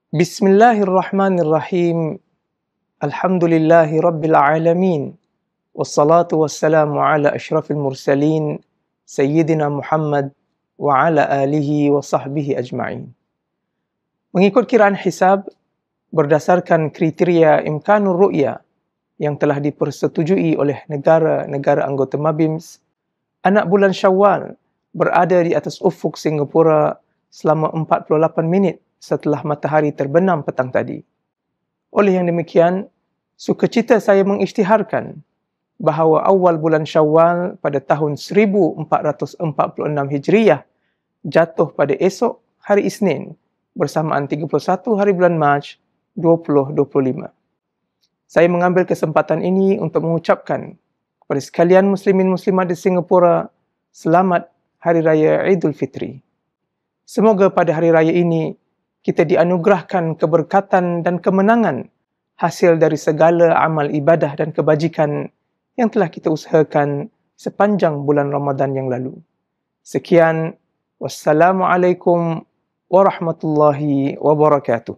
Bismillahirrahmanirrahim. Alhamdulillahi rabbil alamin. Wassalatu wassalamu ala asyrafil mursalin Sayyidina Muhammad wa ala alihi wa sahbihi ajma'in. Mengikut kiraan hisab berdasarkan kriteria imkanur ru'ya yang telah dipersetujui oleh negara-negara anggota MABIMS, anak bulan Syawal berada di atas ufuk Singapura selama 48 minit setelah matahari terbenam petang tadi. Oleh yang demikian, sukacita saya mengisytiharkan bahawa awal bulan Syawal pada tahun 1446 Hijriyah jatuh pada esok hari Isnin bersamaan 31 hari bulan Mac 2025. Saya mengambil kesempatan ini untuk mengucapkan kepada sekalian muslimin muslimat di Singapura selamat Hari Raya Idul Fitri. Semoga pada hari raya ini kita dianugerahkan keberkatan dan kemenangan hasil dari segala amal ibadah dan kebajikan yang telah kita usahakan sepanjang bulan Ramadan yang lalu. Sekian, wassalamualaikum warahmatullahi wabarakatuh.